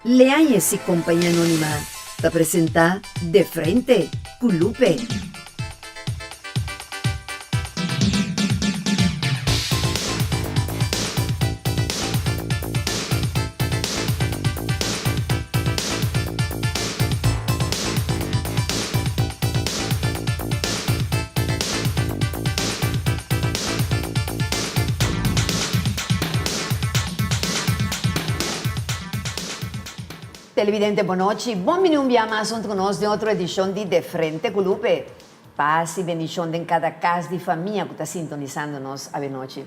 Leáñez y Compañía Anónima te presenta De Frente, Culupe. Televidente, boa noite. Bom menino, um dia mais junto conosco de outra edição de Frente Culupe. Paz e bendição em cada casa de família que está sintonizando nós a noite.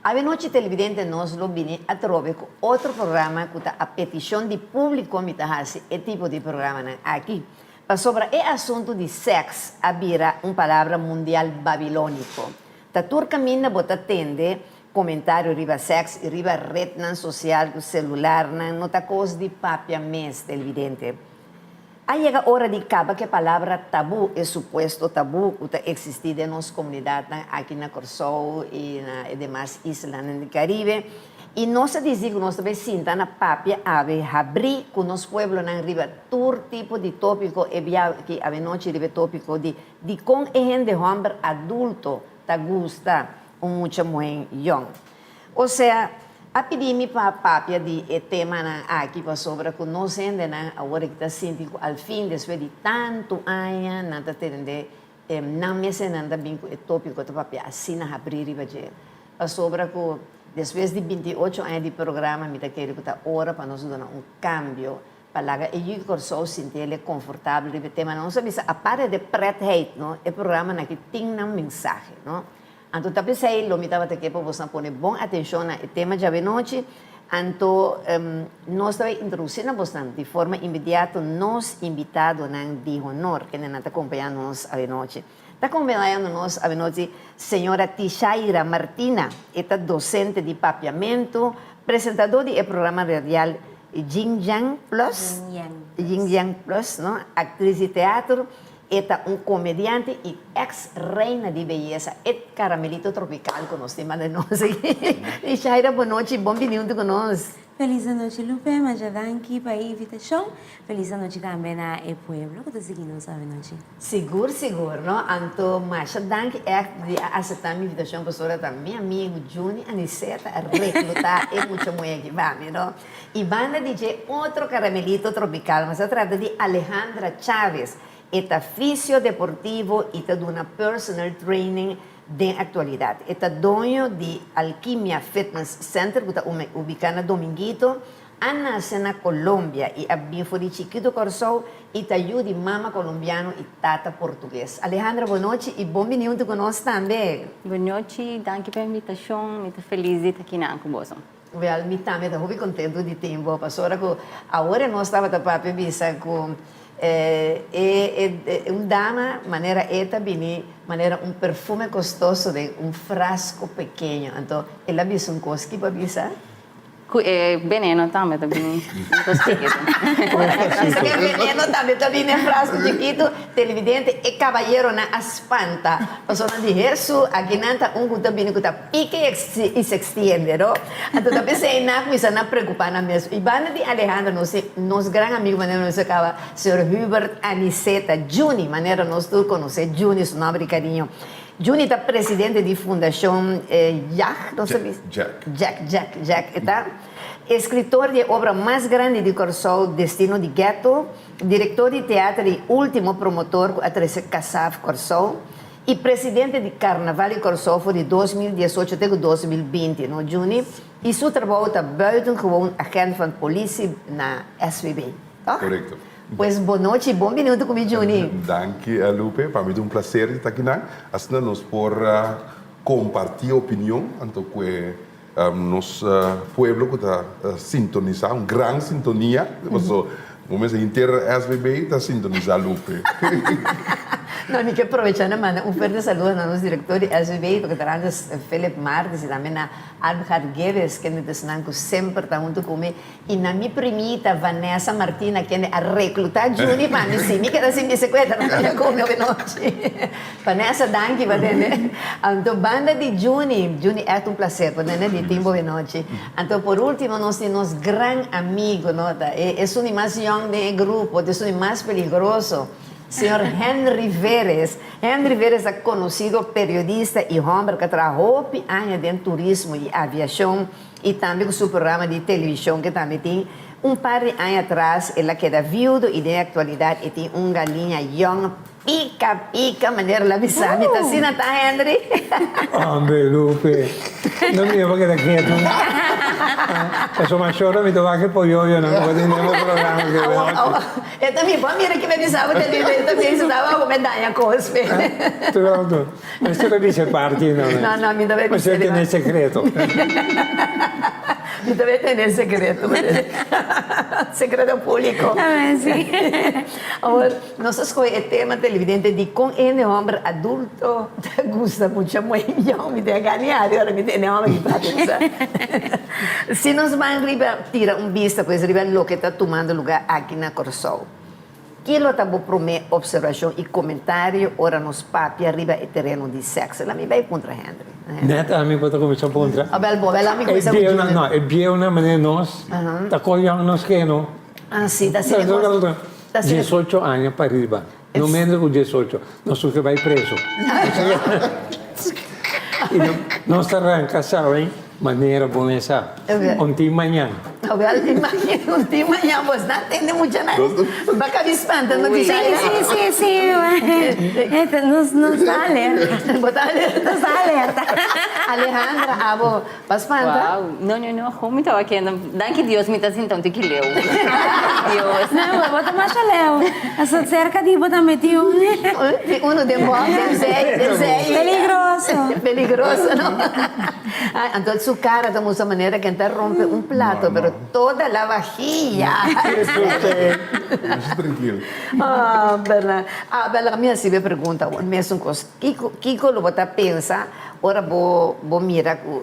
A noite, televidente, nós lo vine a trocar com outro programa que está a petição de público, que está esse tipo de programa aqui. Para sobre o assunto de sexo, havia uma palavra mundial babilônico. Tá turca mina bota tende comentário riba sexo e riba rede social, celular, não tá coisa de papia mês, televidente. Aí chega a hora de acabar que a palavra tabu é suposto tabu que existe em nossa comunidade aqui na Corsol e nas demais islas do Caribe. E nós dizemos que nós também sinta na papia ave abrir com nosso povo na riba todo tipo de tópico e que a noite riba tópico de com gente homem adulto tá gusta muito muito young. Ou seja, a pedir-me para a papia de tema aqui para sobre que nós ainda agora que está sentindo ao fim depois de tanto anos não está tendo não me sei nada bem com o tópico da papia assim na abrir e bater para sobre que depois de 28 anos de programa me está querendo que está hora para nós dar cambio para lá e eu só sentir confortável de tema não sabe a parte de pretheid não é programa que tem mensagem não. Então, também sei, lo me estava aqui para você pôr bom atenção no tema de noite. Então, nós estamos introduzindo bastante de forma imediata nos invitados de honor que nos acompanham nós a noite. Está acompanhando nós a noite senhora Tishaira Martina, esta docente de papiamento, apresentadora do programa radial Yin Yang Plus, Yin Yang Plus, não? Atriz de teatro. Esta comediante e ex-reina de beleza, Caramelito Tropical, que nós temos de nós aqui. E Shaira, boa noite, bom vindo conosco. Feliz noite, Lupe, Majadanki, para a invitação. Feliz noite também ao povo que está seguindo nós a noite. Seguro, não? Então, Majadanki é de aceitar a invitação para a também, amigo Juni, Aniceta, a reclutar e muito mulher que vai, não? E banda DJ outro Caramelito Tropical, mas se trata de Alejandra Chávez. Está fisiodeportivo e está dando personal training de atualidade. Está dono de Alquimia Fitness Center, que está ubicado na Dominguito, nasce na Colômbia e bem foi de Chiquito Corsol e está de mama colombiano e tata português. Alejandra, boa noite e bom vindo conosco também. Boa noite, danke pela invitação, estou feliz de estar aqui com você. Well, me também estou muito contente de tempo, pastora, que agora nós estávamos para pensar com uma dama, maneira eta bini, maneira perfume gostoso de frasco pequeno. Então, ela disse cosqui para bisa. Veneno também, também. Veneno também é frasco chiquito, televidente e cavalheiro na espanta. Pessoa de Jesus, aqui não está que também que está pique e se extiende, não? Então, também se não começa a preocupar mesmo. E banda de Alejandro, nosso grande amigo, maneira nós acaba, Sr. Hubert Aniceta Juni, maneira nós todos conhecemos Juni, seu nome de carinho. Juni é presidente da Fundação Jack, não sei Jack, tá? Escritor de obra mais grande de Corsol, Destino de Ghetto, diretor de teatro e último promotor a Teresa Casaf Corsol, e presidente de Carnaval de Corsol de 2018 até 2020, não, Juni? E seu trabalho está buitengewoon agente van polícia na SWB, tá? Correto. Pois boa noite e bom minuto comigo, Juni. Danke, Lupe. Para mim é um prazer estar aqui. Assim, nós por compartilhar opinião, então que nosso povo que está sintonizado, uma grande sintonia. Vamos inteira SBB está sintonizado, Lupe. Não, me quero aproveitar, manda um forte saludo a nosso diretor de SBI, porque traz Felipe Marques e também a Albert Guedes, que nos sempre está junto comigo. E na minha primita, Vanessa Martina, que é a reclutar Juni, para mim, sim, me quero assim, me sequestra, não quero comer de noite. Vanessa, danke, para né? Então, banda de Juni é um prazer, para né? De tempo de noite. Então, por último, nós temos grande amigo, não? É o mais young do grupo, é o mais peligroso. Senhor Henry Veres. Henry Veres é conhecido periodista e homem que trabalhou anos em turismo e aviação e também com seu programa de televisão que também tem par de anos atrás, ele queda viúvo e na atualidade ele tem uma galinha young, pica, maneira lá bisami. Tá assim, não tá, Henry? Hombre, Lupe. Non mi devo quedar quieto. Eso más choro mi tobaje pollo, yo no tenemos programa que Eu também, bom, mira que me avisava, eu também estava com medalha cospe. Pronto. Questo lo dice parti, no? No, mi deve Questo è nel segreto. Mi deve tener secreto. Secreto público. Ah, sí. Ahora, nós escolhemos o tema televidente de com ele homem adulto te gusta mucho muy yo me de ganhar agora me tem homem para pensar. Se nós vamos tirar vista pois riba lo que está tomando lugar aqui na Corsol. Que lo tá prometer observação e comentário ora nos papi arriba e terreno de sexo. La mi vai contra Henry. Neta, mi potrà cominciare contra. Bella mi comincia No, il biena me nos. Ta cogliamo nos che no. Ah, sì, da sì. 18 anni para arriba. Non meno con 18. Non so che vai preso. Non sta arranca, sai? Maneira bonesa. Un team mañana. Imagina, un team mañana, pues no tiene mucha nada. Va a caber espanta, no te sale. Sí. Nos alerta. Nos alerta. Alejandra, abo, pas espanta? Wow. No, como estava aqui, danke Deus, me está sentando que leu. Deus. Não, bota mais chaleu. Essa cerca de botar metido. Uno de modo, Peligroso, ¿no? Entonces su cara de esa manera que te rompe un plato, pero toda la vajilla. Mas tranquilo. Bela, minha se pergunta, mesmo coisa, Kiko lo bota pensa, ora vou mirar o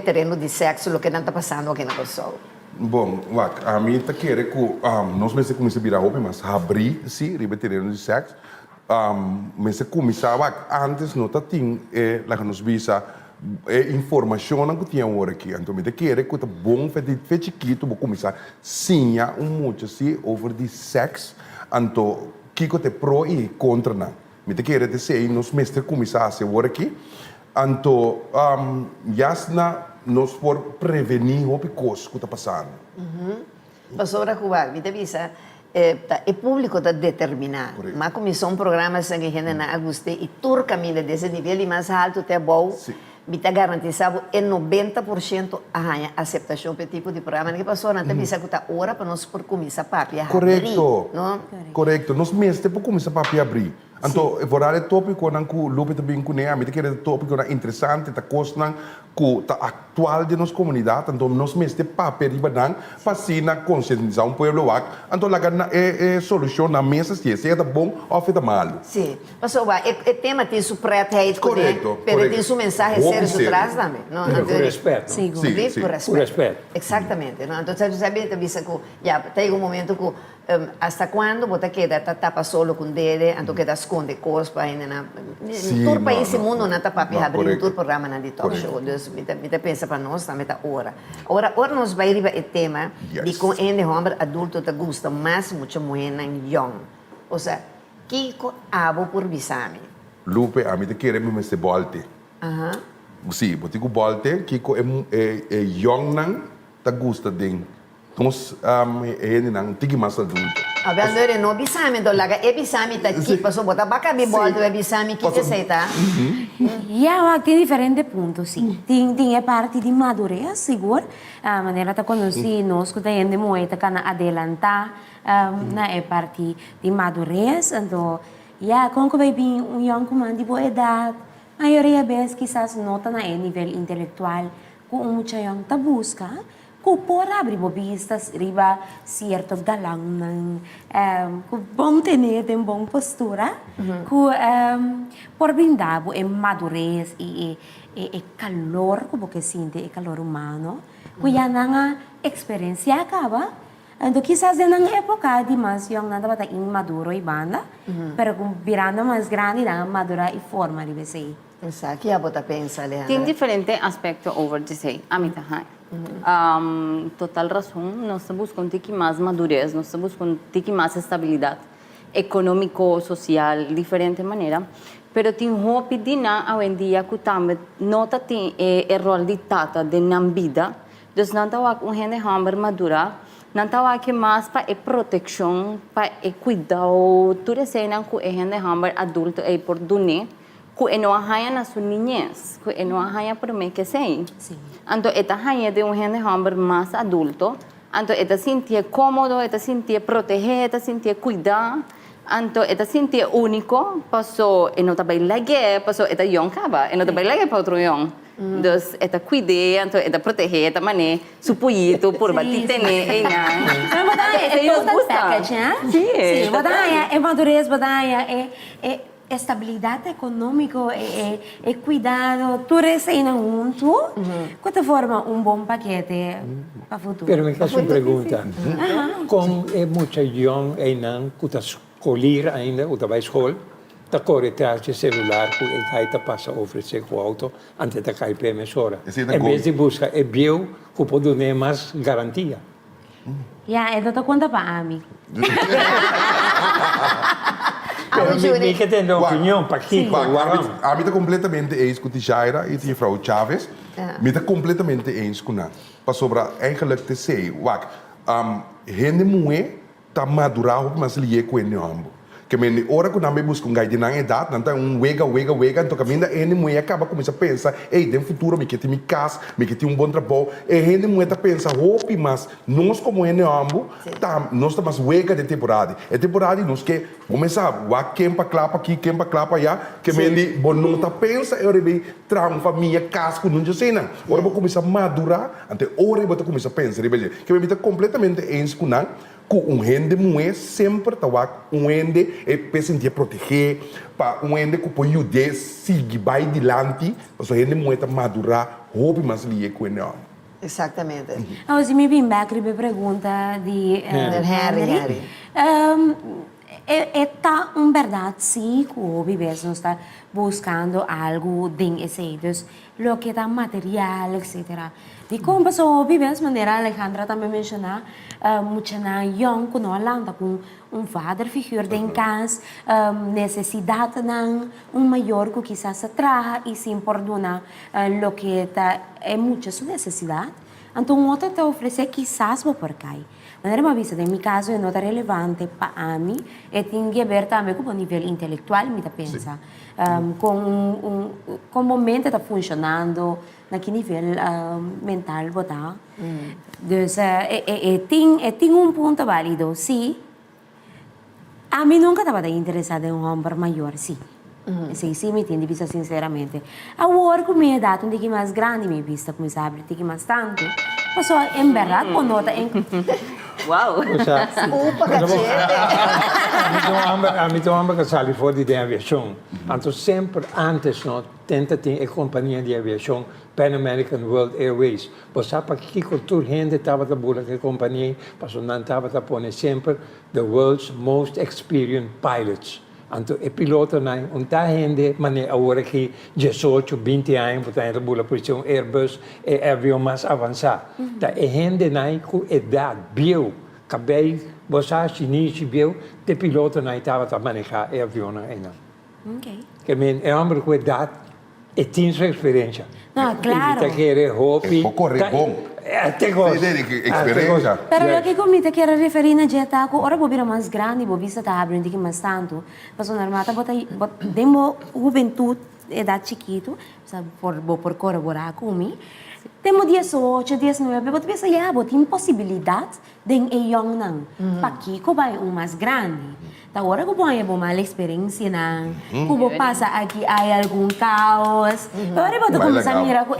terreno de sexo, o que não está passando aqui na pessoa. Bom, a mim está querendo que nós mesmos começamos a virar roupa, mas abrir, sim, ribe terreno de sexo. Mas começava antes, não tinha, lá que nos visa informação que tinha agora aqui. Então, me querer que é bom fazer chiquito, vou começar sim, muito assim, over de sexo. Então, que é pró e contra não. Me querer dizer, nós mesmos começar a fazer agora aqui. Então, já nós por prevenir o que está passando. Pastora Cuba, me avisa, o público está determinado. Mas começou programa que a gente não gosta e todo caminho desse nível e mais alto até bom. Me está garantizado é 90% a aceitação para tipo de programa que passou na televisão que está hora para nós por começar a abrir. Correto. Nós mesmos por começar a abrir. Então, vou dar o tópico que o Lupe também conhece, mas que é tópico interessante, que costa que tá atual de nossa comunidade, então nós mesmos papel riba dan para assim conscientizar um povo lá, então lá é solução na mesa se é bom ou é mal. Sim, pastor, o tema tem sua preto, correto, mas tem sua mensagem séria atrás também, não? Com respeito. Sim, com respeito. Exatamente, não? Então você sabe que já tem momento que hasta quando você queda tapa solo com dele, então queda esconde coisas ainda na todo país e mundo não tá papel abrir todo programa na de talk show. Me pensa para nós também tá hora nós vai riba o tema de com ele homem adulto te gusta mais muito mulher young, ou seja, Kiko abo por bisami. Lupe, a mim te quer me se volte. Sim, você que volte, Kiko é young não te gusta ding. Nós ele não tem mais adulto. Agora não bisami do laga e bisami tá aqui passou botar baca de volte e bisami que aceita. Tem diferentes pontos, sim. Tem a parte de madurez, seguro. A maneira de conhecer nós que tem moeda que adelantar na parte de madurez. Então, quando vai vir young man de boa idade, a maioria das vezes quizás não está no nível intelectual que muita young tá busca. que por abrir vistas riba certo galão que bom ter tem bom postura que por brindar é madurez e calor como que sente é calor humano que já não experiência acaba então quizás na época de mais young nada bata inmaduro e banda pero virando mais grande na madura e forma de ser. Exato. Que a bota pensa, Alejandra? Tem diferente aspecto over de sei. A mim também. Total razão. Nós buscamos um pouco mais madurez, nós buscamos um pouco mais estabilidade econômico, social, diferente maneira. Pero tem hope de na hoje em dia que também nota tem rol de tata de na vida. Então não tá com gente hamber madura. Não tá que mais para proteção, para cuidado, tudo isso não que gente hamber adulto é por dunne. Que não há na sua niñez, que não há por mim que sei. Então, esta há de gente hamber mais adulto. Então, esta sentia cómodo, esta sentia proteger, esta sentia cuidar. Então, esta sentia único, passou e não também legue, passou esta young cava, e não também legue para outro young. Então, esta cuide, então esta proteger, esta mané, supoito, por bater tene, Mas batalha é todo um package, né? Sim, batalha é madurez, batalha é estabilidade econômica, é cuidado, tudo isso aí junto, de forma bom paquete para o futuro. Pero me faço uma pergunta. Com muita young e não que está escolher ainda, ou está na escola, está corretagem de celular, que ele está passa a oferecer com o auto, antes de cair para a emissora. Em vez de buscar, é bio, que pode ter mais garantia. É da conta para a mim. Pero me que tem opinião para aqui, A mim está completamente eens com a Jaira e a mevrouw Chaves. Me está completamente eens com ela. Para sobrar, eigenlijk te zeggen, gente mulher está madurado, mas ele com ele ambo. Que me hora que nós buscamos um gajo na idade, não tem wega, então que ainda a mulher acaba começar a pensar, ei, tem futuro, me quer me casa, me quer um bom trabalho, e a mulher está pensando, hope, mas nós como ele ambo, nós estamos wega de temporada. É temporada nós que começar, quem para clapa aqui, quem para clapa allá, que me bom não está pensa, eu rebe uma família, casco, não sei não. Ora vou começar a madurar, até hora vou começar a pensar, que me está completamente ens com não. Que gente mulher sempre está gente para sentir proteger, para gente que pode ajudar seguir vai adiante, para gente mulher está madurar, roupa mais liga com ele. Exatamente. Se me vim back a pergunta de Harry. Está verdade, sim, que o bebês não está buscando algo de esse, lo que está material, etc. E como passou o bebês, maneira Alejandra também mencionou, muito na young, que não landa com father figure de casa, necessidade de maior que quizás se traga e se importuna lo que é muita sua necessidade. Então, outro te oferece quizás vou por cá. Maneira uma vista, em meu caso, é nota relevante para mim e tem que ver também com o nível intelectual, me pensa. Com o momento está funcionando, naquele nível mental, botar. Então, tem ponto válido, sim. A mim nunca estava interessada em homem maior, sim. Sim, me entende, vista sinceramente. Agora, com a minha idade, um pouco mais grande, minha vista começar a abrir um pouco mais tanto. Passou, em verdade, quando nota em... Uau! Upa, cachete! A mim tem uma que sai fora de aviação. Então, sempre antes, tenta ter a companhia de aviação Pan American World Airways. Você para que cultura gente estava a bolar a companhia, passou não estava a pôr sempre the world's most experienced pilots. Então, o piloto não, gente, mas agora que 18, 20 anos, portanto, a posição Airbus é avião mais avançado. Então, a gente não, com idade, viu, cabelo, você chinês, viu, o piloto não estava a manejar o avião ainda. Ok. Que é um homem com idade e tem sua experiência. Não, claro. Ele quer hobby. É pouco bom. Até gosto. Experiência. Pero o que eu quero referir na dieta, agora vou virar mais grande, vou vista tá abrindo que mais tanto. Passou na armata, demo juventude, idade chiquito, vou por corroborar comigo. Temos 18, 19, você pensa, tem possibilidade de young nang. Paqui ko ba yung mais grande. Agora que põe uma mala experiência na, como passa aqui há algum caos. Agora eu vou começar a mirar com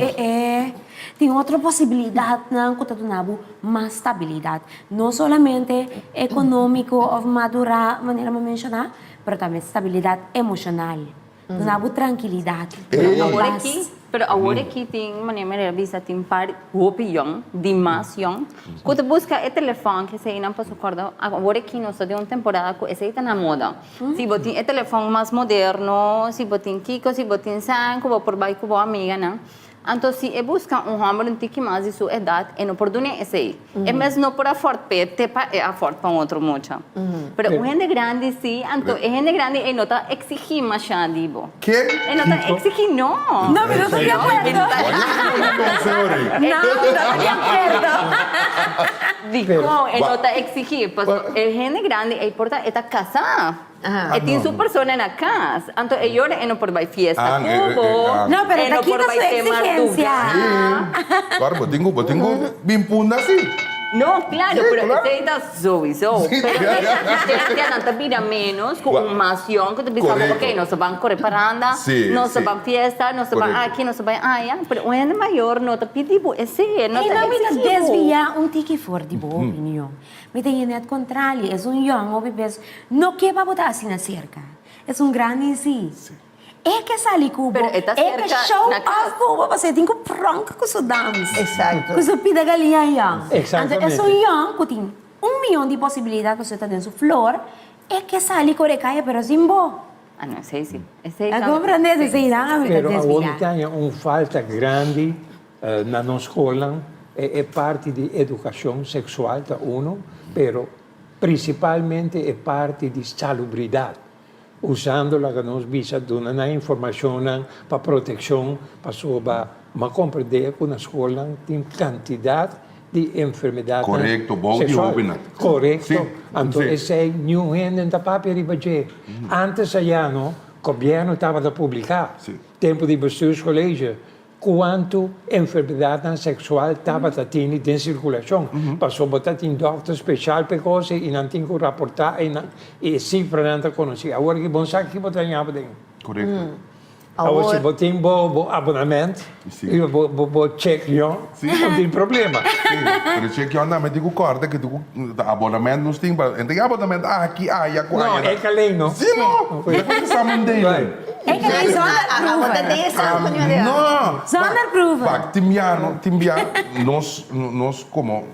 tem outra possibilidade na que tu nabo mais estabilidade, não somente econômico ou madurar, maneira de mencionar, mas também estabilidade emocional. Tu nabo tranquilidade. Pero agora aqui tem maneira visa tem par opinião de mais young. Quando busca o telefone que se não posso acordar, agora aqui nós de uma temporada que esse está na moda. Se botem o telefone mais moderno, se botem Kiko, se botem Sam, que vou por baixo com a amiga, não? Então, se eu buscar homem um pouco mais de sua idade, é não perdone esse aí. É mesmo não por a forte, é a forte para outro muito. Pero o gente grande, sim, então, gente grande, é não está exigir mais dibo. Que? É não está exigir, não. Não, mas eu estou de acordo. Não, estou de acordo. Digo, é não está exigir, porque é gente grande, é importante, está casada. E tem sua pessoa na casa. Então, eu não por vai fiesta, cubo. Não, pero aqui está sua exigência. Claro, botingo, bem punda assim. No, claro, Sí, pero claro. está sowieso. Sí, Pero claro. ya no te pida menos con un masión que te pensamos, Correcto. ok, no se van correr paranda, Sí, no se sí. van fiesta, no se van Correcto. aquí, no se van allá. Pero un mayor no te pide ese, no E te não me exige. desviar tique for de boa opinião. Me tem net contrário, é young, ou bebês, não quer para botar assim na cerca. É grande em si. É que sali cubo, Pero está é que cerca show na casa. off cubo, você tem que pronto com sua dance. Exacto. Com sua pida galinha young. Exatamente. Então, é young, que tem 1 milhão de possibilidades que você está dentro da flor, é que sali corecaia, pero sin bo. Ah, no, ese. Ese A compreender, essa irá, me Pero agora desviar. tem falta grande na nossa escola, é parte de educação sexual, tá uno, pero principalmente é parte de salubridade. Usando la que nos visa dando informação para proteção, para soba, mas compreender que na escola tem quantidade de enfermidades Correcto, bom que sexuais. ouvem. Correcto. Sim, Então, sim. esse é new hand da papel e baje. Antes allá, no, o governo estava a publicar, Sim. tempo de vocês colégio, quanto enfermidade sexual estava tendo em circulação. Passou a botar em doctor especial para coisa e não tinha que reportar e cifra não está conhecida. Agora que bom sabe que botar em abadem. Correto. Agora se botar em abonamento, Sim. e vou check, não tem problema. Pero check que anda, me digo corda que tu abonamento nos tem, tem abonamento aqui, já Não, é que além, não. Sim, não. Depois exame dele. É que nem zona Acabou de ter essa opinião dela. Não. Zona prova. Pak, timbiano, nós como,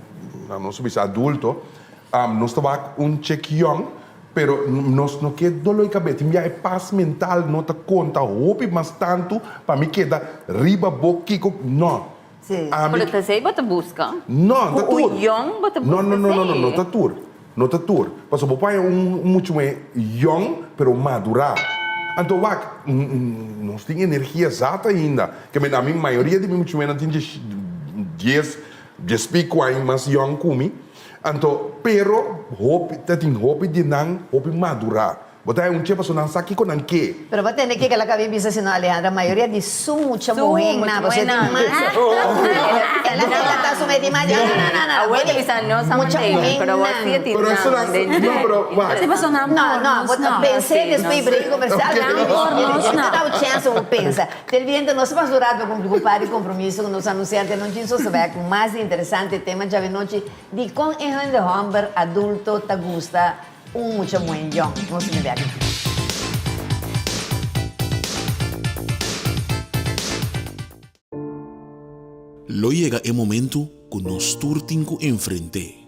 nós somos adultos, nós estamos check young, pero nós não quer dolor de cabeça, timbiano é paz mental, não te conta, roupa, mas tanto, para mim queda riba, boquico, não. Sim. Pero te sei, você busca. Não, tá O tudo. young, você busca. Não, tá tudo. Não tá tudo. Mas o papai é muito mais young, pero madurar. Então, nós temos energia exata ainda. Que a minha maioria de mim muito menos tem 10 pico aí mais young como então, pero tem hope de não hope madurar. Botar tipo só não sabe que não quer. Pero va a tener que la cabeza empieza siendo Alejandra, mayoría de su mucha mujer, mucha você tem mujer, mais. Ela está sometida, não. Abuela bisa no sama Mucha David, mujer, pero vos sí não. te Pero eso não, pero vai. Se passou na Não, pensei sim, nesse briga comercial, não. não dá o chance, eu penso. Televidente, nós vamos durar para cumprir o compromisso com os anunciantes, não tinha só saber com mais interessante tema de noite de com erro de homem adulto te gusta mucha mujer young. Vamos a ver aqui. Lo llega el momento que nos turtinco enfrente.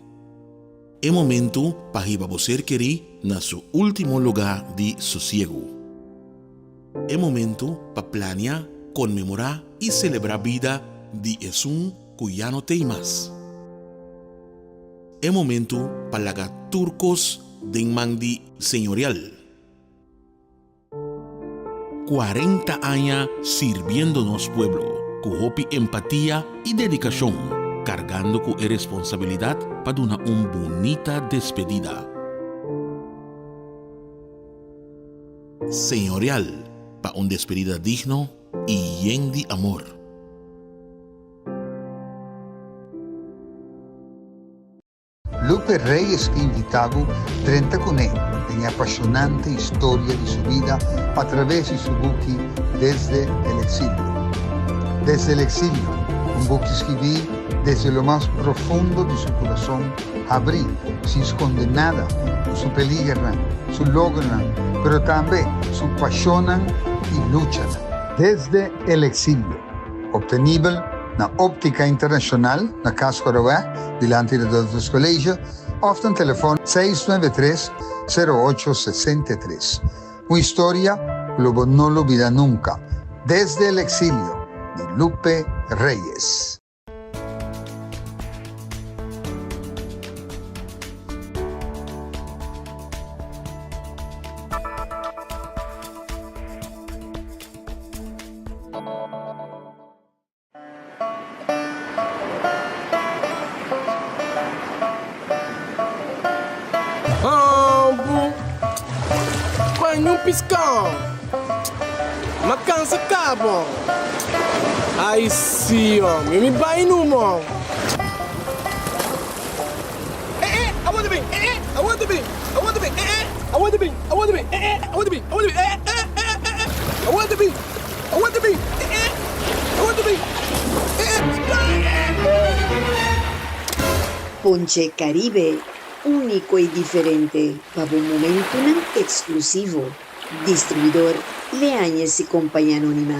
El momento para que você querer na su último lugar de sosiego. El momento para planear, conmemorar y celebrar vida de Jesús que ya no tem más. El momento para lagar turcos de mandi señorial. 40 años sirviéndonos pueblo, con hopi empatía y dedicación, cargando con responsabilidad para una bonita despedida. Señorial, para una despedida digno y llena de amor. Lupe Reyes que invitado 30 con él en apasionante historia de su vida a través de su buque Desde el Exilio. Desde el Exilio, un buque escribí desde lo más profundo de su corazón, abrir, sin esconder nada, su peligran, su logran, pero también su apasionan y luchan. Desde el Exilio, obtenible na Óptica Internacional, na Casa Coronel, delante de outros colégios, ou no telefone 693-0863. Uma história que Lobo não olvida nunca. Desde el Exilio, de Lupe Reyes. Põe um piscão, uma cansa cabo. Aí sim, homem, me vai no mão. I want to be, I want to be, I want to be, I want to be, I want to be, I want to be, I want to be, I want to be, I want to be, I want to be. Ponche Caribe, único y diferente, para un momento exclusivo. Distribuidor Leáñez y Compañía Anónima.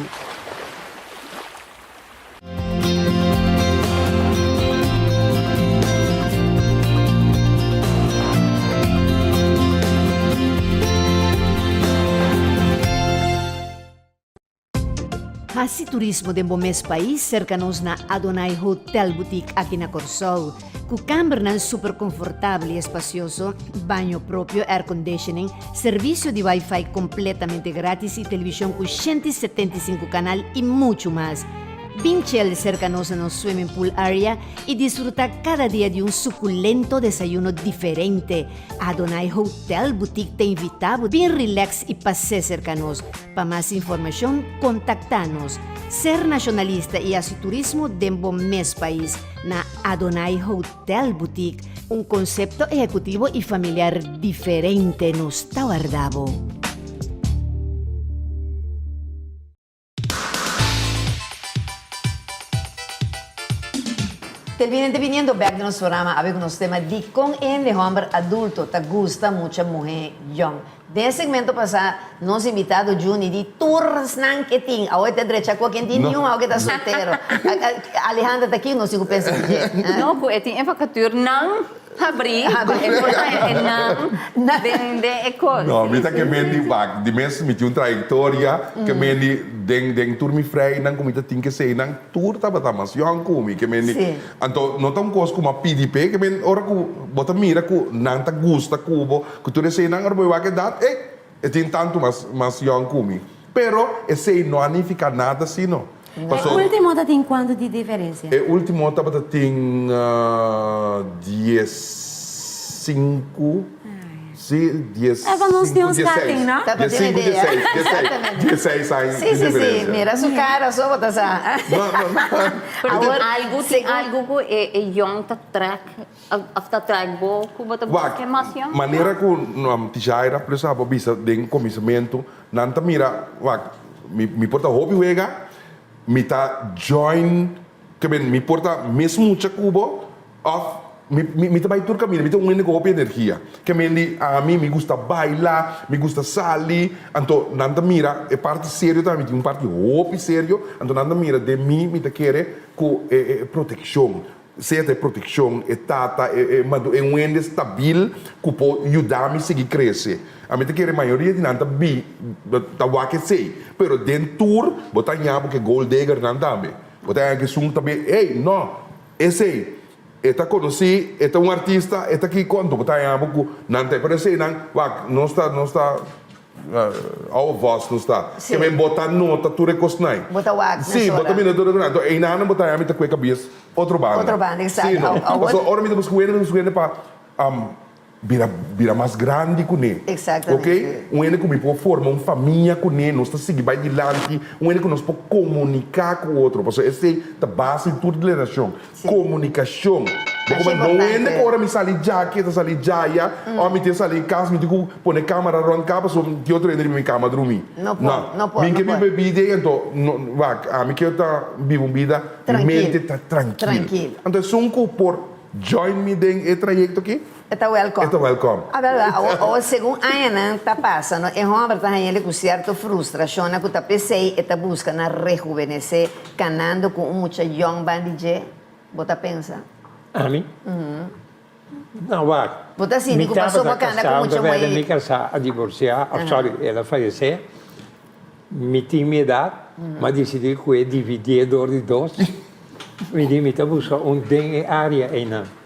Hasi turismo de mes país cercanos na Adonai Hotel Boutique aqui na Corsol, com câmara super confortável e espacioso, banho próprio, air conditioning, serviço de Wi-Fi completamente grátis e televisão com 175 canal e muito mais. Vinchel cercanos no swimming pool area y disfruta cada día de un suculento desayuno diferente. Adonai Hotel Boutique te invitamos, bien relax y pase cercanos. Para más información, contactanos. Ser nacionalista y hacer turismo dentro mes país na Adonai Hotel Boutique. Un concepto ejecutivo y familiar diferente nos está guardado. Terminando viniendo back de nuestro programa, había unos temas de con el hombre adulto, te gusta mucha mujer young. De ese segmento pasado, nos invitado Juni de tours nan que ting, ahora te derecha con quien tiene un ahora que está soltero. Alejandra está aquí, no sé qué piensa. No, pues tem vacature não abrir, é não de ecos. No, mita que mendi bak, di mes miti un trayectoria, que mendi den tour mi frei nang kumita ting que sei nang tour ta batamas yang kumi que mendi. Anto no ta un cos como PDP que men ora ku bota mira ku nang ta gusta kubo, que tu sei nang arbo wa que dat, tem tanto mas yang kumi. Pero esse não significa nada assim, não. O último tem quanto de diferença? O último tem 15. Sim, 10. É para nós ter uns catem, não? 16 anos. Sim, mira sua cara, só botar essa. Algo que é young ta track, after track bo, que bota que mais young. Maneira que tijaira, por exemplo, bisa den comissamento, nanta mira, me porta hobby wega. Me tá join, que bem, me porta mesmo muita cubo, me tá vai tur caminho, me tá único hobby energia, que a mim me gusta bailar, me gusta salir, então nada mira, é parte sério também, tem parte hobby sério, então nada mira de mim, me tá querer com proteção, seja proteção, tata, é um ente estável que pode ajudar-me a seguir crescer. A mim que a maioria de nanta bi tá wa que sei, pero dentro botar nhabo que gold digger não também. Botar que sum também, não, esse está conheci, é um artista, é aqui quando botar nhabo que não tem, pero sei não está a voz não está. Que me botar nota tu recostnai. Botar wag. Sim, botar mina tudo não. E não botar nhabo com a cabeça outro banda. Outro banda, exato. Sim, agora me damos cuenta para vira mais grande com ele. Exatamente. Ok? Um ele que me pode formar uma família com ele, nós estamos seguindo adiante, um ele que nós podemos comunicar com o outro, porque essa é a base de toda relação. Comunicação. Como não importante. é agora me sali jaqueta, sali jaya, ou me ter sali casa, me digo pôr câmera ron capa, só que outro entre minha cama dormir. Não pode. Mim que me bebida, então, a mim que eu tá vivo vida, mente tá tranquilo. Então, se um por join me den trajeto aqui, Está welcome. Está welcome. A verdade, o segundo ano está passando, é uma verdade ele com certa frustração, que está pensei, está buscando rejuvenescer, canando com muita young bandije. Você pensa? A mim? Não, vai. Você assim, que passou para cantar com muita mulher. mulher. Me casar, a divorciar, sorry, ela faleceu. Me tinha minha idade, mas decidi que eu ia dividir a dor de dois. Me disse, me buscar den área ainda.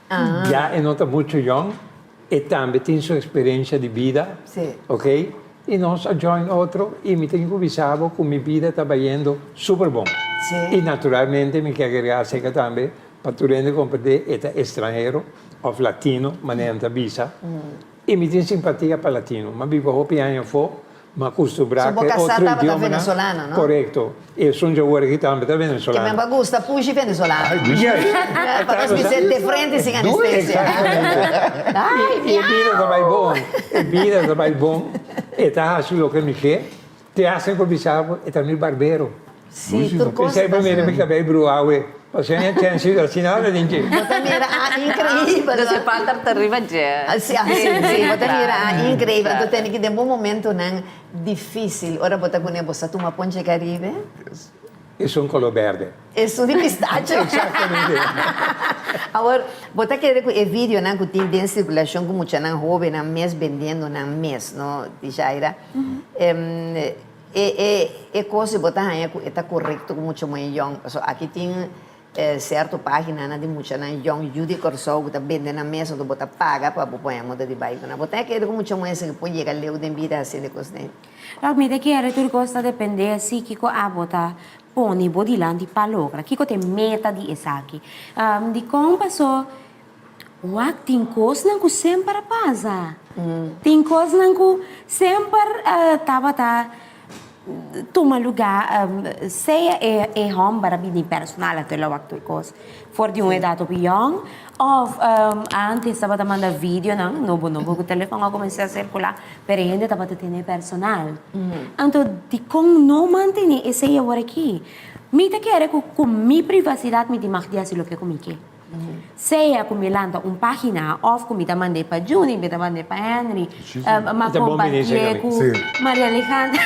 Já é nota muito young e também tem sua experiência de vida, Sim. ok? E nós join outro e me tenho visado que minha vida está indo super bom. Sim. E naturalmente me quer agregar que também para tu rende compreender é estrangeiro ou latino, mas não tem visa. E me tem simpatia para latino, mas vivo hopi anos fora. Ma acostumbrar Sou que outro casada idioma, venezuelano, não? Correto. E sono già ora che também Que venezuelano. me gusta, puxa venezuelano. Yes. Para nós dizer de frente sem anestesia. Ai, E vida também bom. E vida também bom. E tá assim que me quer. Te hacen comissário e também barbeiro. Sim, tu Pensei para mim que cabelo bruaue. Você não tem sido assim nada, gente. Você mira, incrível. No se falta arriba ya. Sim, você mira, incrível. Então tem que de um momento não difícil. Ora botar com você toma ponche caribe. E sono color verde. Isso de pistache. Exatamente. Agora, botar que o vídeo não que tem em circulação com muita não jovem não mês vendendo não mês, não de Jaira. É coisa botar aí está correto com muito mais young. Aqui tem certa página de muita não young Judy Corso que está vendendo na mesa do botar paga para pôr a moda de bairro. Não botar que com muito mais que pode chegar leu de vida assim de coisa. Realmente que era tudo costa depende assim que ko abota poni bodilante palokra que ko te meta di esaki. Di como passou wak tem coisa não que sempre passa. Tem coisa não que sempre tava toma lugar seja é home para bem personal até lá waktu coisa for de uma idade young of antes estava a mandar vídeo não o telefone começou a circular pero ainda estava a ter personal então de como não manter esse agora aqui me te quer com minha privacidade me te marca assim o que comigo seja como lanta página off como me mandei para Juni me mandei para Henry mas compartilhei com Maria Alejandra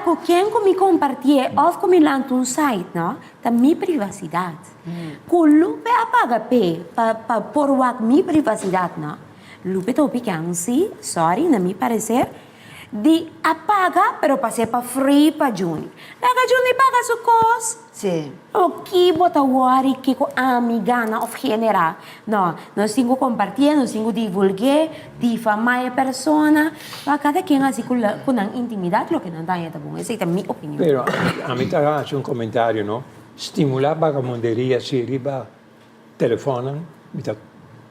com quem me compartilhei off como lanta site não da minha privacidade com lupe apaga para por minha privacidade não lupe tô picando sim sorry na me parecer de apaga, pero passei para free para Juni. Laga Juni paga sua coisa. Sim. O que bota worry que com amiga na of genera. Não, nós temos que compartilhar, nós temos que divulgar, difamar a pessoa. Para cada quem assim com a intimidade, o que não dá é bom. Essa é a minha opinião. Pero a mim está um comentário, não? Estimular a vagabunderia se riba telefonam, me está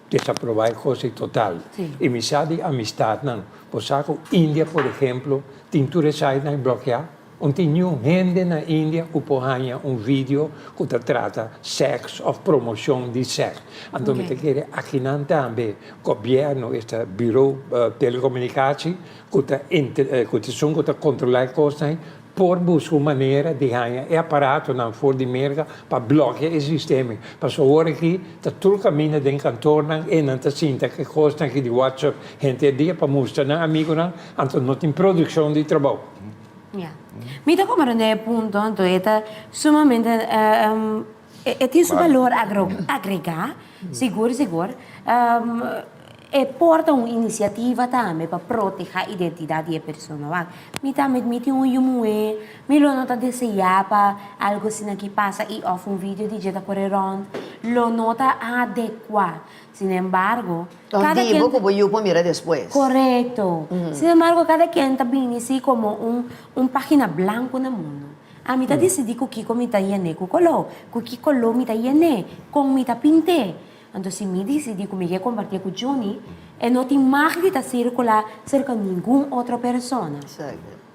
desaprobar coisa total. Sí. E me sabe amistade, não. Por saco, Índia, por exemplo, tem tudo sai na bloquear. Não tem nenhum gente na Índia que põe vídeo que trata sexo ou promoção de sexo. Então, me quer aqui não também, o governo, este bureau de telecomunicação, que controla as coisas, por buscar uma maneira de ganhar e aparato não for de merda para bloquear o sistema. Para só agora aqui, está tudo caminho de cantor e não está sinta que coisa aqui de WhatsApp, gente dia para mostrar na amigo não, então não tem produção de trabalho. Yeah. Mita como é ponto, então é sumamente tem seu valor agregar, seguro. E porta uma iniciativa também para proteger a identidade da pessoa. Me também me tem yumue, me lo nota desejar para algo assim que passa e off vídeo de jeta correr lo nota adequado. Sin embargo, cada quem como mira depois. Correto. Sin embargo, cada quem está bem assim como página branca no mundo. A mim tá decidi que o que me tá iene, que o que colou me tá iene, como me tá pinte. Então, se me decidi comigo é compartilhar com o Johnny, e não tem mais que tá circular cerca de nenhuma outra pessoa.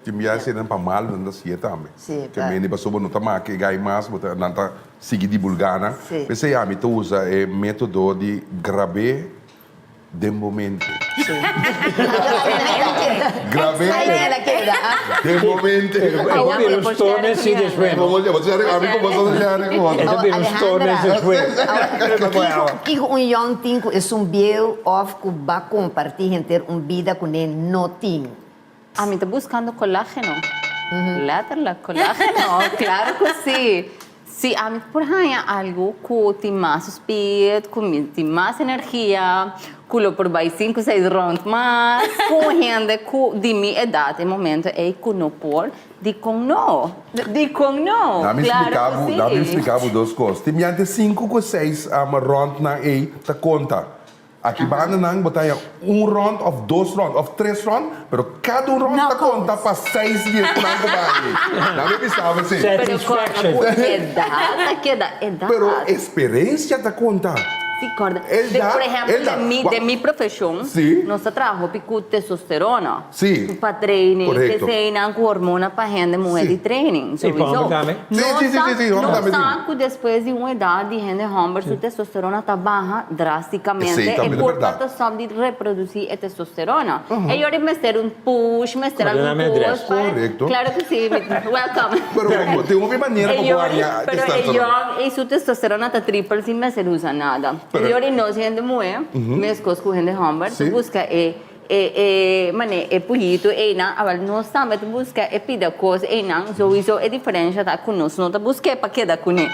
Que me hace não para mal não da sia também. Sim, que me nem passou não tá mais que gai mais, não tá sigue divulgando. Sim. Pensei, a mim usa o método de gravar de momento. Gravar Ela queda. de momento. Pero los tones sí después. Vamos a mí como son ya Ese de los tones después. Que young tinko é biel of que vai compartilhar ter vida com ele no tem. A mí está buscando colágeno. La colágeno, claro que sí. Sí, a mí por ejemplo algo que tiene más speed, que tiene más energía, que lo por 5 o 6 rounds más, com gente que de mi edad en momento é que não por, de com não. Claro que sí. Dá me explicava duas coisas. Tem antes 5 ou 6 round na E, tá conta. Aqui banda não botar round, ou 2 round, ou 3 round, pero cada round tá conta para 6 dias por ano banda. Dá me pensava assim. Satisfaction. Edad. Pero experiência tá conta. Sí, corda. Ella- Por ejemplo, ella- de mi profesión, Sí. nosotros trabajamos con testosterona. Sí. Para training, Correcto. que se inan con hormonas para gente mujer Sí. de training. Sí, vamos a ver. Sí, vamos a ver. que después de una edad de gente hombre, su testosterona está baja drásticamente. Sí, también el es cuerpo verdad. está de reproducir la testosterona. Ellos deben meter un push, meter algo Coordenadamente, push para... correcto. Claro que sí, welcome. Pero tem uma maneira para variar. Pero ellos, su testosterona está triple sin me se usa nada. Pero- Ellos no siendo mujer, me escojo con gente hombre, Sí. tu busca pullito, agora nós também tu busca pida coisa, so isso é diferente da conosco, não tu busca para que da cune.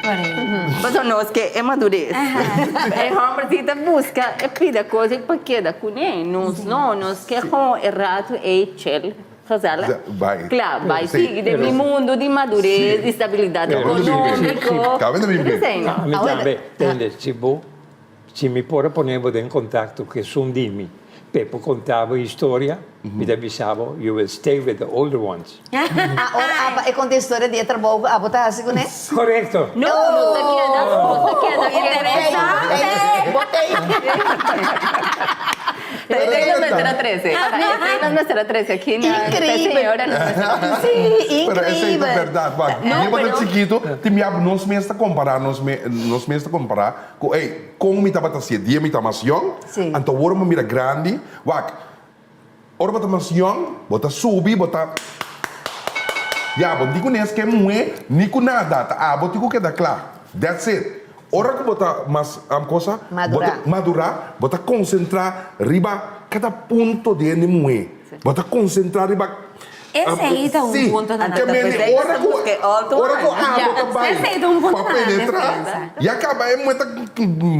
Mas nós que é madurez. É homem que tu busca pida coisa para que da cune, nós que com errado é chel. Vai. Claro, vai Sim. seguir de mi mundo de madurez, de estabilidade econômica. Acaba de me ver. A mí también, ¿entiendes? Si me puedo poner en contacto que son Dimi, Pepo contaba historia, me avisaba, you will stay with the older ones. Ora, é conta a história de trabalho, a botar assim, né? Correcto. No te queda, Botei. Nuestra 13. Nuestra 13 aquí en la Increíble. señora. Sim, Pero essa é a incrível. verdade, vai. Eu quando chiquito, nós mesmos comparar, nós mesmos comparar, com, como me estava assim, dia me estava mais young, Sim. então agora me mira grande, vai. Ora bota mais young, bota subir, bota. Já, bom, digo nesse que é mulher, nico nada, tá? Bota digo que dá claro. That's it. Ora que bota mais coisa, Madurar. bota madurar, bota concentrar riba cada ponto de mulher. Bota concentrar riba. Esse aí tá um ponto na que defesa. me ora Já, bota esse aí tá um ponto para na penetrar defesa. e acaba é muito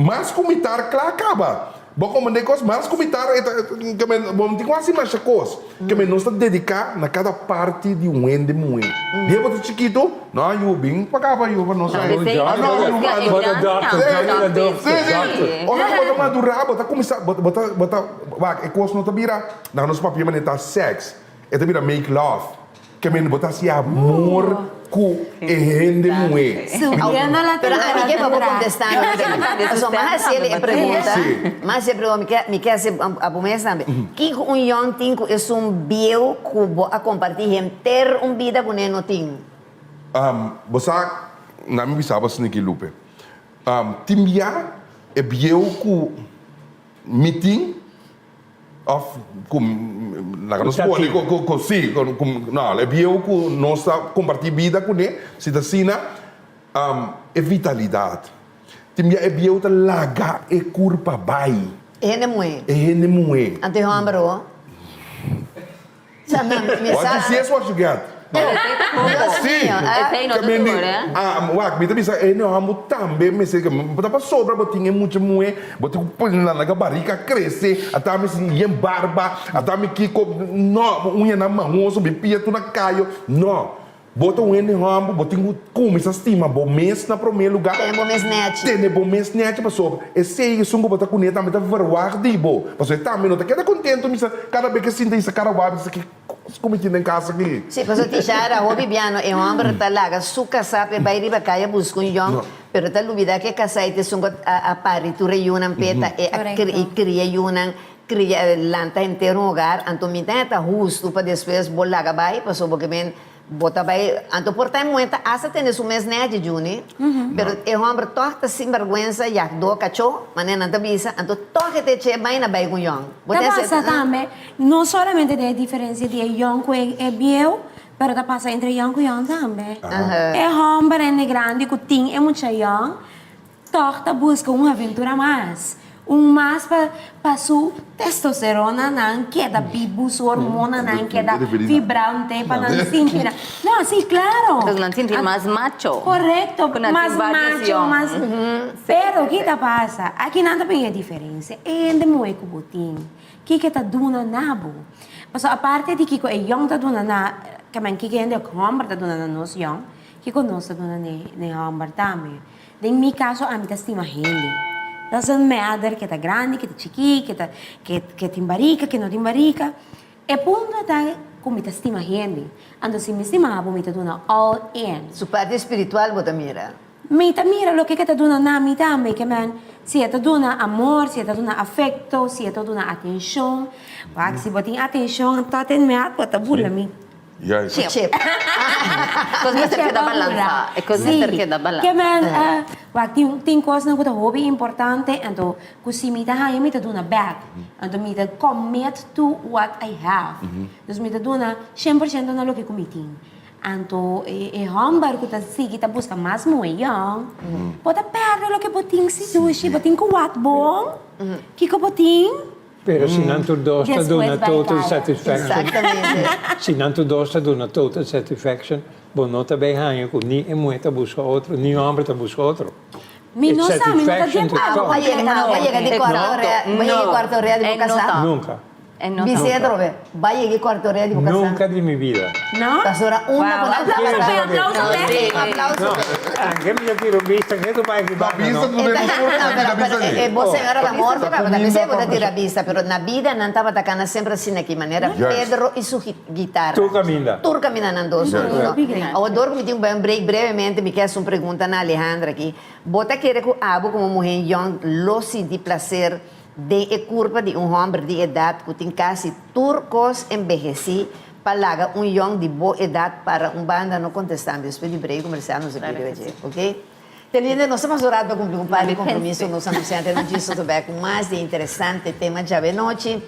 mais comitar claro acaba. Bom, como de coisas mais comitar que me bom tem quase mais coisas que me nós dedicar na cada parte de ende mulher. Dia bota chiquito, não eu bem para cá eu para nós. Ora bota madurar, bota começar, bota é coisa não tá vira. Na nosso papel maneta sex. É tá vira make love. Que me bota assim amor com ende mulher. Subiendo la Pero a mí que vou temperatura. contestar, só mais ele é pergunta, Sim. mas ele me quer ser a bomesa também. Que young tinko é biel que a compartilhar ter vida com ele não tem. Você não me sabe se não lupe. Timbia é biel com meeting of com na nossa pode com sim com não é biel com nossa compartilhar vida com ele se da sina é vitalidade. Timbia é biel da laga é curpa bai Ele é muito. é ele mulher. Ante homem, sabe, me What you see is what you get. Sim, me também sabe, não amo também, me sei que botar para sobra, botinha muito mulher, botar põe na barriga cresce, até me se em barba, até me que não unha na mão, sob pia tu na caio, não. Bota ende rambo, botinho como essa estima, bom mês na primeiro lugar. Tem bom mês net. Tem bom mês net para sobra. Esse aí sungo bota com neta, também tá verwar de bo. Você tá me nota, queda contente, me cada vez que sinta isso cara wabi, isso aqui cometido em casa aqui. Sim, porque te chara, o bibiano é homem tá lá, suca sabe, vai riba caia busca young, pero tá lubida que casai te sungo a pari tu reúnan peta e cria yunan cria lanta inteiro um lugar, então me tenta justo para depois bolaga vai, passou porque bem bota vai, anto por time muita, hasta tener su mes né de juni, pero el hombre torta sin vergüenza, ya do cacho, manena não visa, anto toque te che vai na bai com young. Tá passa também, não somente tem a diferença de young e viejo, pero tá passa entre young e young também. É homem é grande, que tem é muito young, torta busca uma aventura mais. Mais para sua testosterona não queda bibu, sua hormona não queda vibrante para não sentir. Não, sim, claro. Entonces não sentir mais macho. Correto, Una mais variación. macho, mais... Pero o que tá passa? Aqui não tem a diferença. É de moeco botim. Que tá duna nabo. Mas a parte de que é young tá duna na, que man que ainda é homem tá duna na nós young, que conosco duna ne homem também. Em meu caso, a mim tá estima gente. Doesn't matter que tá grande, que tá chiqui, que timbarica, que não timbarica. E ponto tá como tá estima gente. Ando se me estima, me tá duna all in. Su parte espiritual, bota mira. Me tá mira lo que tá duna na mi também, que man, se tá duna amor, se tá duna afecto, se tá duna atenção. Wag se botin atenção, tá ten me at, bota bula mi. Ja, is Chip. Cosa cerca da balança. É cosa cerca da balança. Que man, wag tem coisa que tá hobby importante, então que se me tá aí me tá duna back, então me tá commit to what I have. Então me tá duna 100% na lo que cometi. Então é homem que tá sigue tá busca mais moião. Pode perder lo que botin se duche, botin com what bom? Que botin? Pero se não tu dosta Después dona vai total cara. satisfaction. Exatamente. Se não tu dosta dona total satisfaction, bom não tá bem ranho, que nem é muito busca outro, nem homem tá busca outro. Me não sabe, me não tá Satisfaction to dizendo. talk. Vai chegar de quarto hora de bocação. Nunca. Vicente, vai chegar quarto hora de bocação. Nunca de minha vida. Não? Tá sora uma Aplauso, bocação. aplauso, Aplauso. No, anche mi tiro vista che tu vai che La vista tu devi Você era da morte, para também você pode tirar a vista, mas na vida não estava tocando sempre assim de que maneira. Yes. Pedro e sua guitarra. Tu cammina. Tu caminhando dos. Agora me tem um break brevemente, me quer uma pergunta na Alejandra aqui. Bota querer que abo como mulher young, lo senti prazer de curva de homem de idade que tem quase turcos envelhecidos para young de boa idade para banda não contestando. Depois de break comercial, não sei o que vai dizer, ok? Televidente, nós estamos orados para cumprir par de compromisso nos anunciantes notícias também com mais de interessante tema de a noite.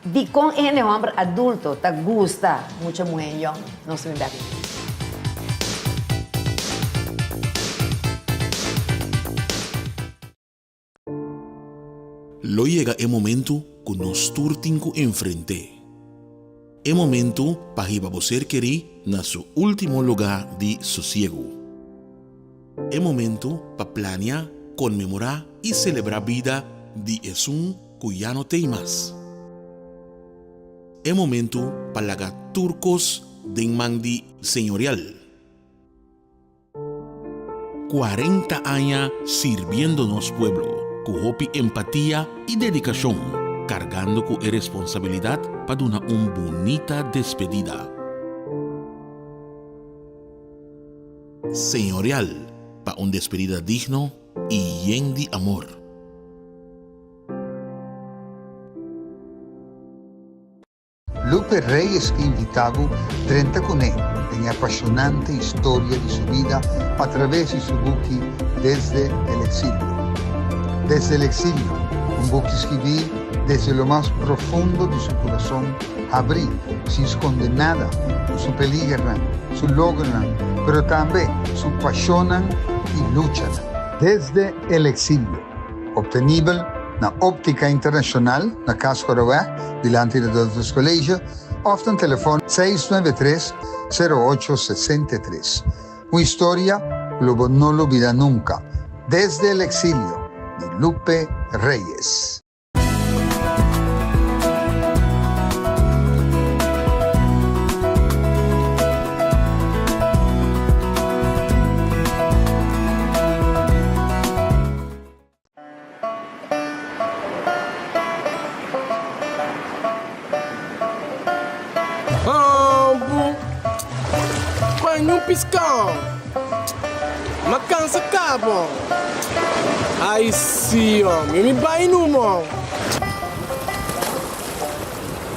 De com ele homem adulto, tá gusta muita mulher young. Nós estamos bem. Lo llega el momento que nos turtinco enfrente. El momento para que você querer na su último lugar de sosiego. El momento para planear, conmemorar y celebrar vida de Jesús que ya no tem más. El momento para lagar turcos de mandi señorial. 40 años sirviéndonos pueblo. Con hopi empatía y dedicación, cargando con responsabilidad para una bonita despedida. Señorial, para una despedida digno y lleno de amor. Lupe Reyes que invitava 30 con él en apasionante historia de su vida a través de su buque Desde el Exilio. Desde el Exilio, un buque escribí desde lo más profundo de su corazón, abrí, sin esconder nada, su peligran, su logran, pero también su apasionan y luchan. Desde el Exilio, obtenible na Óptica Internacional, na Casco Aroé, delante de outros colégios, ou no telefone 693-0863. Uma história que não olvida nunca. Desde el Exilio, de Lupe Reyes. Põe um piscão. Uma cansa cabo. Aí sim, homem. Me vai no mão.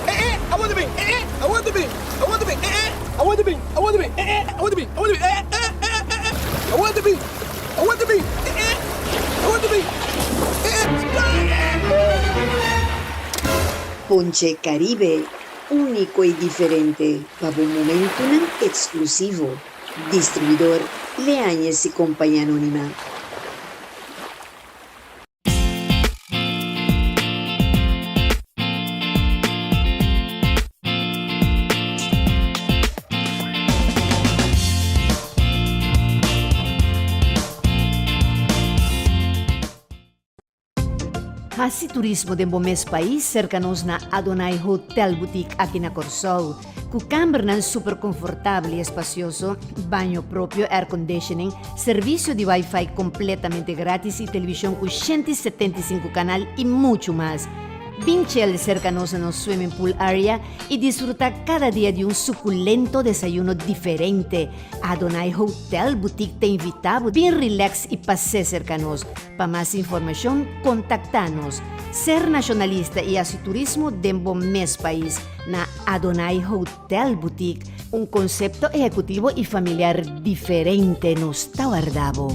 I want to be. I want to be. I want to be. I want the bean. I want the bean. I want the bean. I want the bean. I want the bean. I want the bean. I want the bean. Ponche Caribe, único y diferente, para un momento exclusivo. Distribuidor Leáñez y Compañía Anónima. Hasi turismo de Bomes país cercanos na Adonai Hotel Boutique aqui na Corsol, com câmara super confortável e espacioso, banho próprio, air conditioning, serviço de Wi-Fi completamente grátis e televisão com 175 canal e muito mais. Vinchel cercanos no swimming pool area y disfruta cada día de un suculento desayuno diferente. Adonai Hotel Boutique te invitamos. Bien relax y pase cercanos. Para más información, contactanos. Ser nacionalista y así turismo de mes país na Adonai Hotel Boutique. Un concepto ejecutivo y familiar diferente nos está guardado.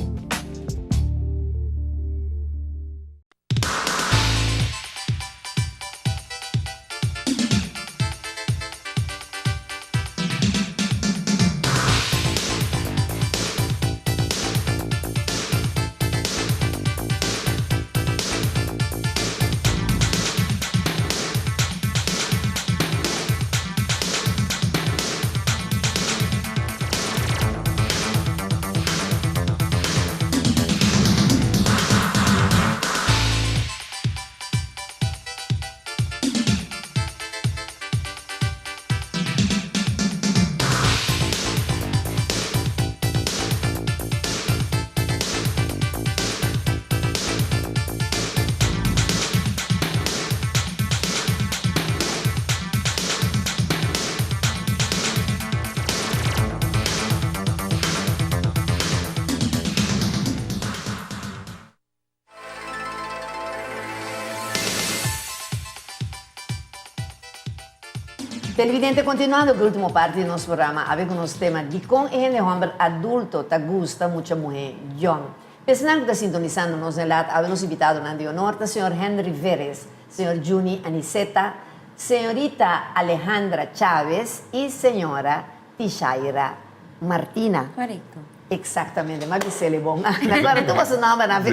Televidente, continuando con la última parte de nuestro programa, a ver con los temas de con el hombre adulto te gusta mucha mujer young. Pensando que está sintonizándonos en la habemos invitado en Andio Norte, señor Henry Vélez, señor Juni Aniceta, señorita Alejandra Chávez y señora Tishaira Martina. Correcto. Exactamente, más que se le ponga. Claro, tú vas a una banana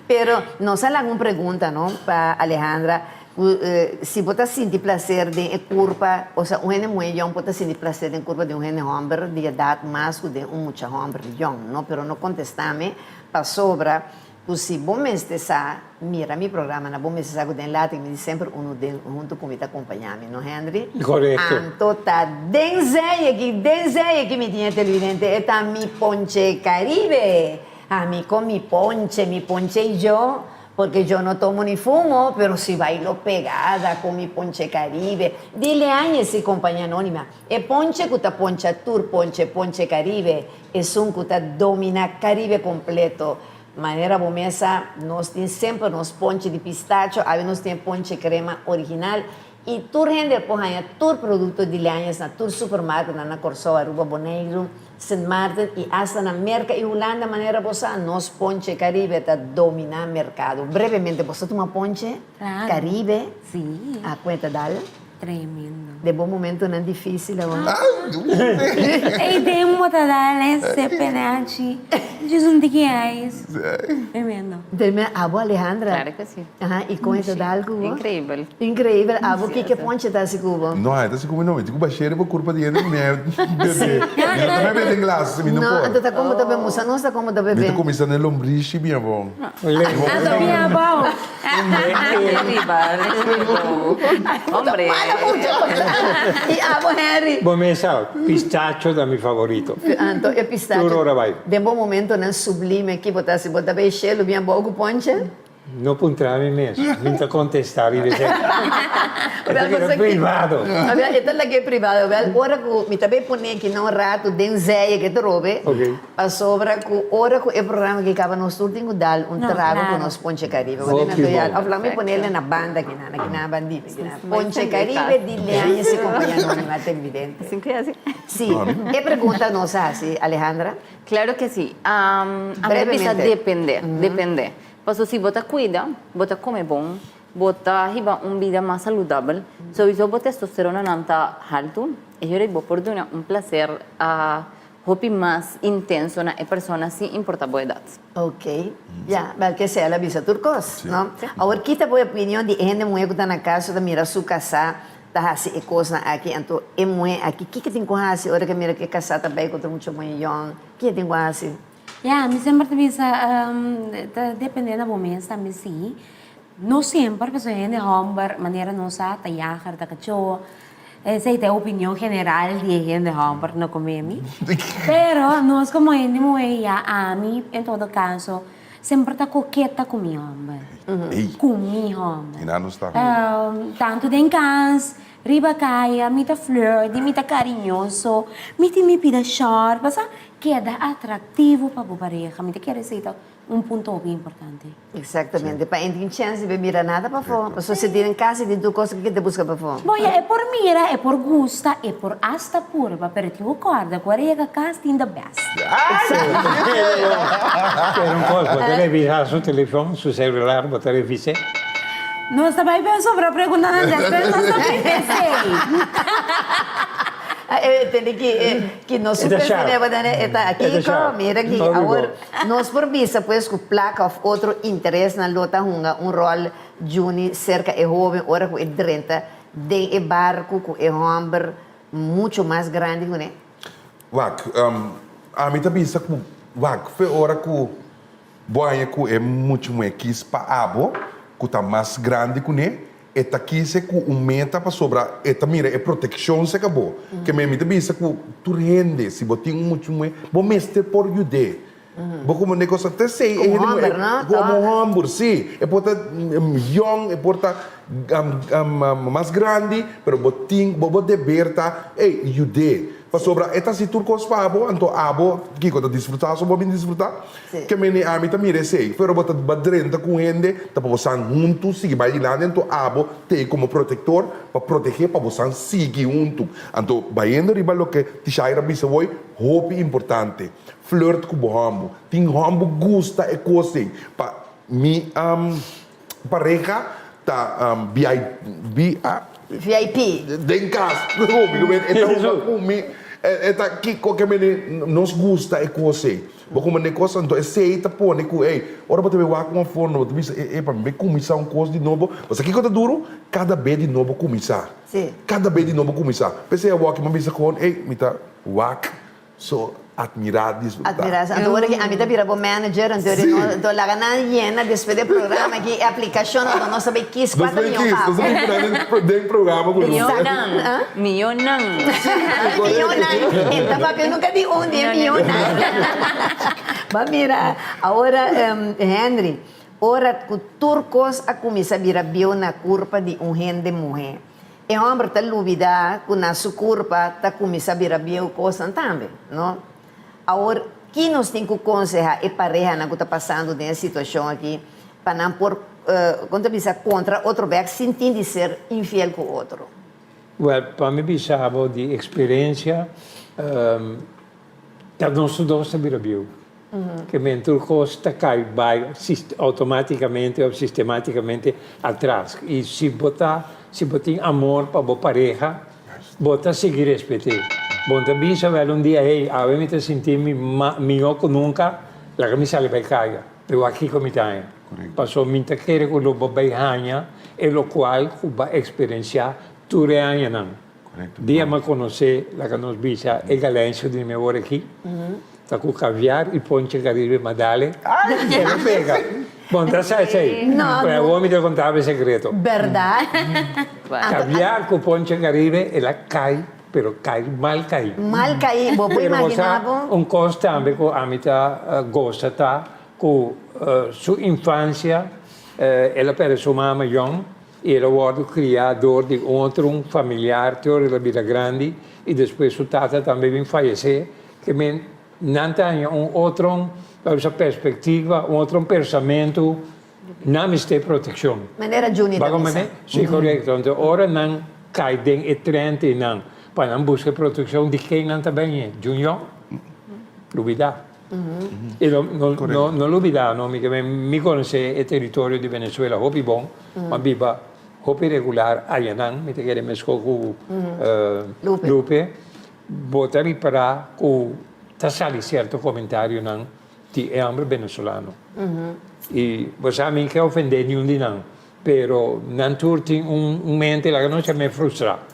pero nos sale alguna pregunta, ¿no? Para Alejandra. Si você sente prazer de curva, ou seja, um mulher jovem pode sentir prazer de curva de um homem de idade mais de um muito homem jovem, não? Pero não contestame para sobra, se bom mês dessa, mira, meu programa na bom mês dessa, que lá tem sempre junto comigo acompanhar-me, não, Henry? Correto. Então tá, denzeia que me tinha televidente, é mi ponche Caribe, a mí con mi ponche y yo. Porque yo no tomo ni fumo, pero si bailo pegada con mi ponche Caribe. Dile años y compañía anónima. El ponche que está poncha tour, ponche Caribe, es un que está domina Caribe completo. Manera bomesa, nos tiene siempre nos ponche de pistacho, a veces nos tiene ponche crema original. Y tu gente, pues, tu producto de años, na tu supermercado, na Corsol, Aruba, Bonaire, St. Martin y hasta na Merca y Holanda, manera bosa, nos ponche Caribe está domina mercado. Brevemente, ¿vos toma ponche Claro. Caribe? Sí. A cuenta dale. Tremendo. De bom momento não é difícil, agora. E demo a dar esse penalti. Diz que é isso. Tremendo. Deme a avó Alejandra. Claro que sí. Ajá, y cuenta de algo. Increíble. Increíble. A avó, que ponche está esse cubo? No, esta se come no, tipo baixeira por culpa de ele, né? Bebê. Eu também bebo em glass, me não Não, pode. então tá como tá bebendo, não está como tá Me bebendo. tô começando a lombrice, minha avó. Ah, minha bom. Hombre. E a avó Henry. Bom mensal, pistacho da meu favorito. Então, é pistache. Tudo ora vai. De bom momento, não sublime aqui, botar se botar bem cheio, bem bom com ponche. No puntrami mesmo, minta contestar e dizer. Wel, Era privado. Wel, ito lagi privado. Wel, ora ko, mi tabi po niya kinong rato den zeya que te robe. Ok. Pa sobra ko, ora ko e programa que acaba nos últimos dal, un No, trago claro. con nos Ponche Caribe. Oh, Wala na que to yan. bom. Aflang mi ponele na banda kinabandi. Mas Ponche sempre Caribe, tá. di leanha se companhia anonima televidente. Assim que é assim. Sí. E pregunta nos así, Alejandra? Claro que sí. A minha precisa Brevemente. depender. Passo se você cuida, você come bom, você riba vida mais saudável. Se você botar testosterona não tá alto, eu vou por um prazer a hobby mais intenso na pessoa sem importar a idade. Ok. Ya, wel que sea la visa turcos, ¿no? Ahora, kita po opinión de gente muy que está na casa, da mira su casa, tá hasi e coisa aqui, então é muito aqui. Que tem com hasi, hora que mira que casa tá bem, que tá muito young. Que tem com hasi? Ya, mi sempre bisa dependendo do momento também sim. Não sempre, porque gente homem maneira não sabe tayajar da cachorro. Essa é a opinião geral de gente homem não come. Pero nós como gente mulher, a mim em todo caso sempre tá coqueta com mi homem. Ei, Com mi homem. e nada não está. Tanto em casa, riba caia, mita flor, de mita carinhoso, mita me pida short, basta queda atrativo para a pareja. Mita quer dizer ponto bem importante. Exatamente. Para entrar chance de mira nada para fora. Para se ter em casa e tu coisa que te busca para fora. Bom, é por mira, é por gusta, é por hasta purba, pero tu acorda, correga casa tem the best. Era um coisa, botar virar seu telefone, seu celular, botar revisar. Nós também sobre a pergunta depois nós também pensei. Tem que nós está aqui, mira aqui. Agora, nós por vista, pues, com placa of outro interesse na lota hunga, rol juni cerca e jovem, ora com 30, de e barco com e homem muito mais grande, né? Wak, a mim também está com wak, foi hora que boia que é muito mais quis para abo, que está mais grande que né, e tá aqui se que aumenta para sobrar, e tá mira, é proteção se acabou, que me também está que tu rende, se botar muito mais, bom mestre por jude. Bom como negócio até sei, Como homem, não? como homem, sim, é porta young, é porta mais grande, pero botin, bobo de berta, ei, jude. Para sobra, esta se turcos para abo, então abo, que quando desfrutar, só vou desfrutar. Que me a mim também sei, pero bota badrenta com gente, tá para você juntos, seguir bailando, então abo tem como protetor para proteger para você seguir junto. Então, baiando riba lo que te chaira bisa voi, hobby importante. Flirt com o hambo, tem hambo gusta e coisa. Para mi pareja tá VIP. Den casa, então comi, tá aqui qualquer menino nos gusta é coisa. Vou comer negócio, então esse tá pôr com ei, ora para te ver com uma forma, tu diz é para me começar coisa de novo. Mas aqui quando duro, cada vez de novo começar. Sim. Cada vez de novo começar. Pensei a walk, mas bisa com ei, me tá walk, so admirar desfrutar. Admiração. Então, agora que a mim tá vira manager, então lá na llena depois do programa aqui aplicação, então nós sabemos que 4 milhões. Nós sabemos que programa com Milionan. Milionan. Milionan. Então, papi, eu nunca vi dia milionan. Mas mira, agora, Henry, ora que turcos a começar a virar bio na curva de gente mulher. E o homem está dúvida que na sua curva está começando a virar bio coisa também, não? Agora, que nós temos que aconselhar a pareja que está passando nessa situação aqui, para não pôr contra outro vez, sentindo ser infiel com o outro? Well, para mim, bisabo de experiência, tá não estudou sobre a bio. Que mentor costa cai vai automaticamente ou sistematicamente atrás. E se botar amor para a pareja, botar seguir respeitar. Bom, também sabe um dia, hey, a mim me sentir melhor que nunca, a camisa vai cair. Eu aqui como está. Passou muita querer com o bebê hanha, e o qual vai experienciar tudo hanha não. Dia me conhecer, a que nos visa, é galência de meu aqui. Tá com caviar e Ponche Caribe Madale. Ele pega. Bom, tá certo aí. Não, o homem te contava o segredo. Verdade? Caviar com Ponche Caribe, ela cai, pero cai mal cai. Mal cair, vou imaginar. Costa também com a mitad gosta tá com sua infância ela para sua mama jong, e ela wordt criado de outro familiar, teoria da vida grande, e depois sua tata também vem falecer, que men não tem outro perspectiva, outro pensamento, não tem proteção. Maneira Juni Waarom também. né? Sim, correto. Então, ora não cai dentro e trente não, para não buscar proteção de quem não também é. Junior, lubida. E não lubida, não, me conhece o território de Venezuela, hopi bom, mas biba, hopi regular, aí não, me te quero mesmo com Lupe, botar para que tá sali certo comentário não, de hambre venezuelano. E você a mim quer ofender nenhum de não, pero não turti mente lá que não se me frustra.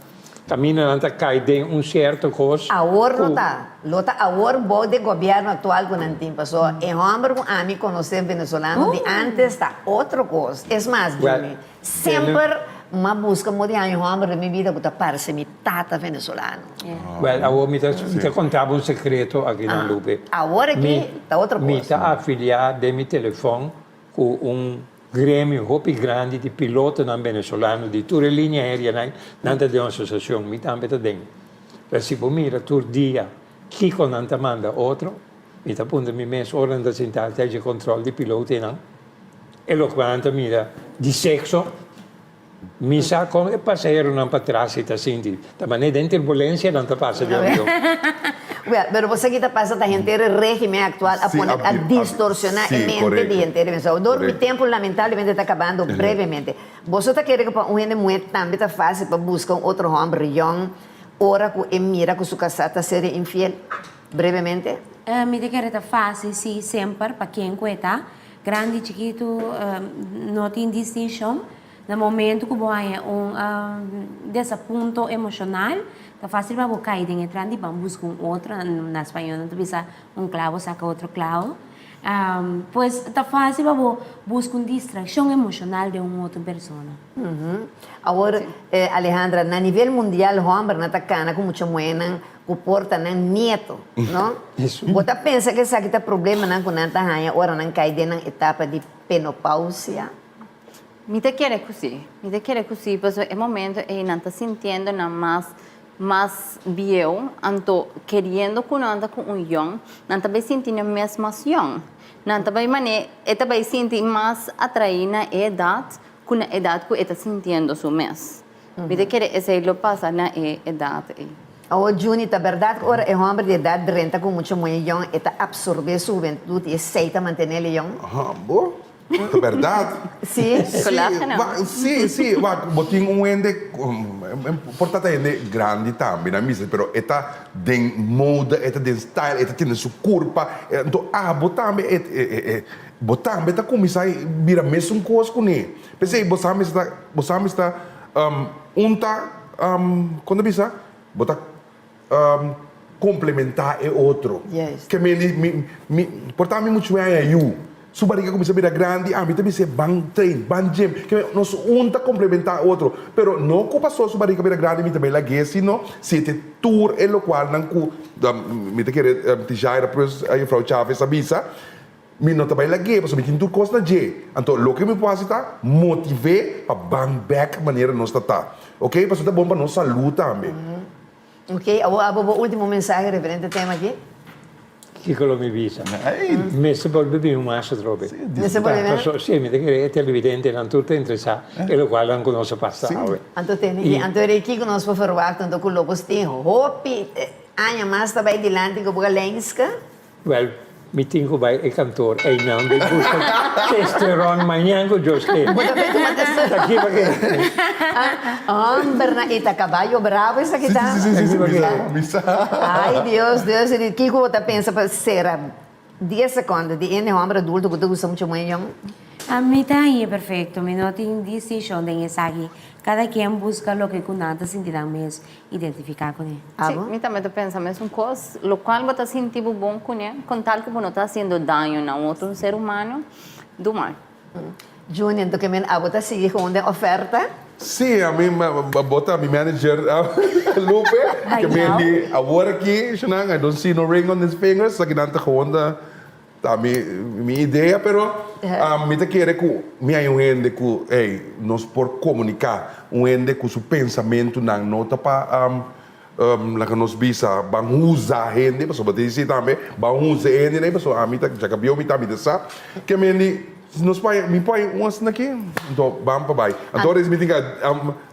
Camina não cai de certo coisa. Agora não está. Lota agora bom de governo atual com não tem passou. É homem com a mim conhecer venezolano de antes está outra coisa. É mais, Jimmy, sempre uma busca moderna em homem da minha vida que parece me tata venezolano. Well, agora me contava um segredo aqui na Lupe. Agora aqui está outra coisa. Me está afiliado de meu telefone com grêmio hopi grande de piloto na venezolano de toda linha aérea nanta de uma associação me também tá dentro. Se por mira tur dia que com nanta manda outro me tá pondo me mês hora da sentar de controle de piloto não e lo quanto mira de sexo mi sa come passaggero non para trás e tá senti também dentro turbulência não tá passa de avião. Well, pero você que está passando a gente o régimen actual a, poner, a distorsionar a mente de gente venezuela. O tempo lamentablemente está acabando brevemente. Você está querendo que um gente muito também está fácil para buscar outro homem região, ora que mira que sua casa está sendo infiel brevemente? Me te quero fácil, sim, sempre, para quem cuenta, grande, chiquito, não tem distinção. No momento que você desaponto emocional, é fácil para você cair dentro e buscar outro. Na espanhol, não precisa clavo, saca outro clavo. Pues é fácil para você buscar uma distração emocional de uma outra pessoa. Agora, Alejandra, na nível mundial, o homem não está cana com muita moeda, que porta não nieto, não? Isso. Você pensa que esse aqui está problema não com nada raia, ora não cai dentro da etapa de penopausia? Me te quiere così, pues el momento y no está sintiendo nada más viejo, anto queriendo que uno anda con un young, no está sintiendo más young, no está sintiendo más atraída edad, con la edad que está sintiendo su mes. Me te quiere ese lo pasa na edad. Agora, Juni, a verdade que é um homem de idade 30 com muito mulher young, está absorver sua juventude e aceita manter ele young? Boa. É verdade? Sim. Sim. Botin ende, portata ende grande também, na misa, pero eta den moda, eta den style, eta tem sua curva, então botam beta começar vira mesmo coisa com ele. Pensei, botam está unta quando bisa, botar complementar é outro. Yes. Que me portar muito bem aí. Sua barriga começa a virar grande, a mim também se bang train, bang gym, que nós unta complementar outro, pero não que passou sua barriga virar grande, me também laguei, sino se te tour e lo qual não que me te querer te já era pues aí Frau Chaves avisa, me não também laguei, porque me tem tour costa de, então lo que me pode estar motivar para bang back maneira nós tá, ok? Para tá bom para nossa saúde também. Ok, o último mensagem referente ao tema aqui. Que lo mi visa. Me se vuelve bien más troppe. Me se vuelve bien? Sì, mi dice che è evidente, non tutto interessa, e lo quale non conosce passato. Antônio aqui que nós vamos falar tanto com o Lobos tem hopi, anya mais também de lante que boga lenska. Well, mi tengo vai e cantor e non de gusto testosterone manyango José. Aqui porque Berna eta caballo bravo essa que tá. Sim. Ai Deus, ele que você pensa para ser 10 segundos de um homem adulto que tu gosta muito muito. A mim tá aí perfeito, me não tem decisão de essa aqui. Cada quem busca o que com nada sentirá mesmo identificar com ele. Sí, mi também estou pensando mesmo coisa, lo qual você está sentindo bom com ele, com tal que não está fazendo dano a outro ser humano, do mal. Júnior, então que me abota seguir com uma oferta? Sim, a mim bota a minha manager Lupe, que me di agora aqui, I don't see no ring on his fingers, sa ginanta ko onda minha ideia, pero me te quiere que me hay un ende que nos por comunicar, un ende que su pensamento não nota para la que nos visa, van usar gente, pessoa pode dizer também, van usar gente, né, pessoa, a mim tá já cabelo, me tá me dessa, que nos pai, me pai umas aqui, então vamos para baixo. Agora eles me têm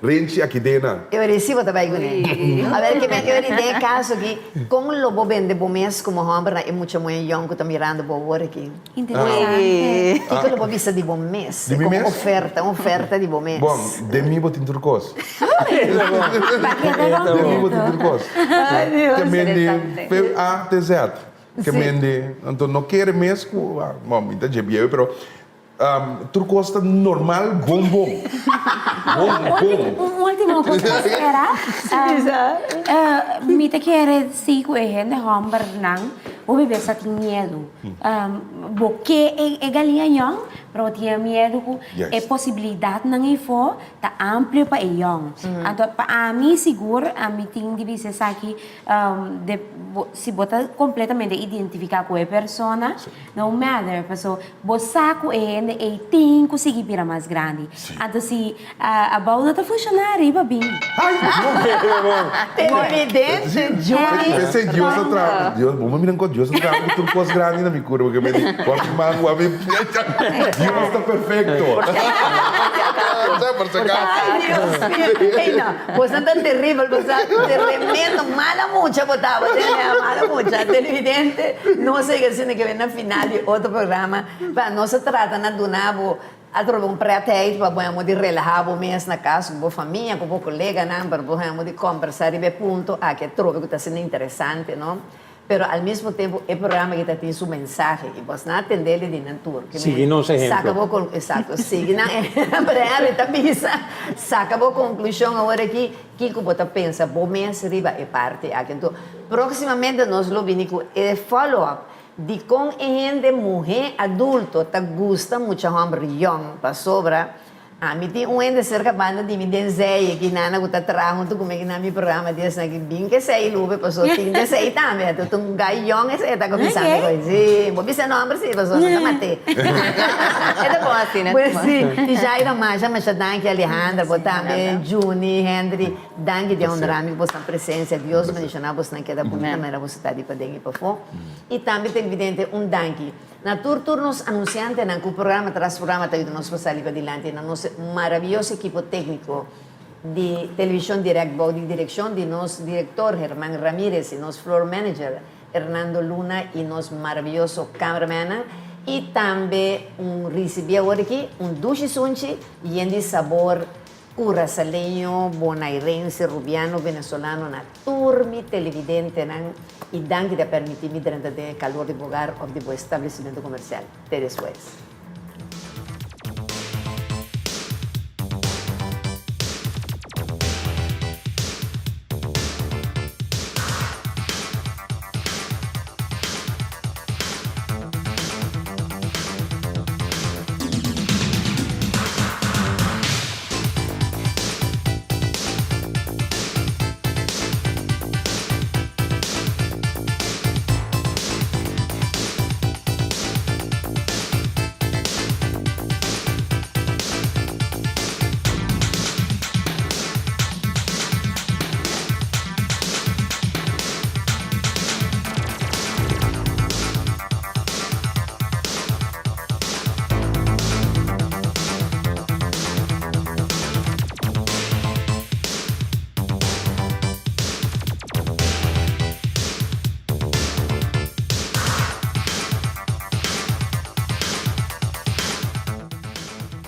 range aqui dentro. Eu recibo também com ele. A ver, que eu tenho caso aqui, com o lobo vende bom mês, como homem, é muito muito young que está mirando bom hora aqui. Interessante. E que o lobo vista de bom mês, De como mês? oferta de bom mês. Bom, de mim vou te turcos. Paquete De mim vou te completo. turcos. Que mende A T Z. Que mende, então não quer mesmo, bom, então já viu, pero turcos está normal, bom. Un último cosa era, mi te quiere si que gente hombre nang, o bebê só tem medo. Porque é galinha young, pero tinha medo Yes. é possibilidade não é for, tá amplo para young. Então, para mim seguro, a mim tem de dizer aqui, se botar completamente identificar com a pessoa, não matter, pessoa, você com ele e tem conseguir virar mais grande. Então, se a bola tá funcionando, vai bem. Televidente, Julie. Pensei, Deus atrás. Deus, vamos mirar com Deus atrás, com turcos grande na minha cura, porque me diz, quanto mais o homem, Deus está perfeito. Por si acaso. Ay, Dios mío. Ey, no, vos no tan terrible, vos sos tremendo, mala mucha, botaba, mala mucha. Televidente, no sé qué tiene que ver en la final de otro programa. No se trata de donar, a trocar pretexto para podemos de relajar o mês na casa com a família, com o colega, não, para podemos de conversar e ver ponto que troca que está sendo interessante, não? Pero al mismo tiempo el programa que tiene su mensaje y vos no atenderle de natura. Sigue nos ejemplo. Exacto, sigue na breve también saca vos conclusión ahora aquí que vos pensa, vos me arriba es parte aquí. Entonces, próximamente nos lo vinimos el follow-up de con gente mujer adulto te gusta mucho hombre young para sobra. A mim tem ende cerca banda de me desenha que nana que tá trabalhando comigo na meu programa desse aqui bem que sei lube passou tem de sei também então um gaião esse tá começando hoje vou pensar nome sim passou não matei É bom assim, né? Pois sim e já era mais já danke Alejandra também Juni Henry danke de honrar me vossa presença Deus me deixar na vossa naquela bonita maneira você tá de para dentro para fora e também tem evidente danke na turnos anunciante na que o programa tras programa tá indo nos passar ali para adiante na nosso maravilloso equipo técnico de Televisión Direct, de dirección de nuestro director Germán Ramírez y nuestro floor manager Hernando Luna y nuestro maravilloso cameraman y también recibí ahora aquí duche sunchi lleno de sabor curacaleño, bonairense, rubiano, venezolano, na turmi televidente y dan que te permitirme durante el calor de hogar o de tu establecimiento comercial. Te después.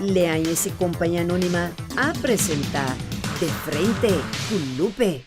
Leanhas y Compañía Anónima a presentar De Frente con Lupe.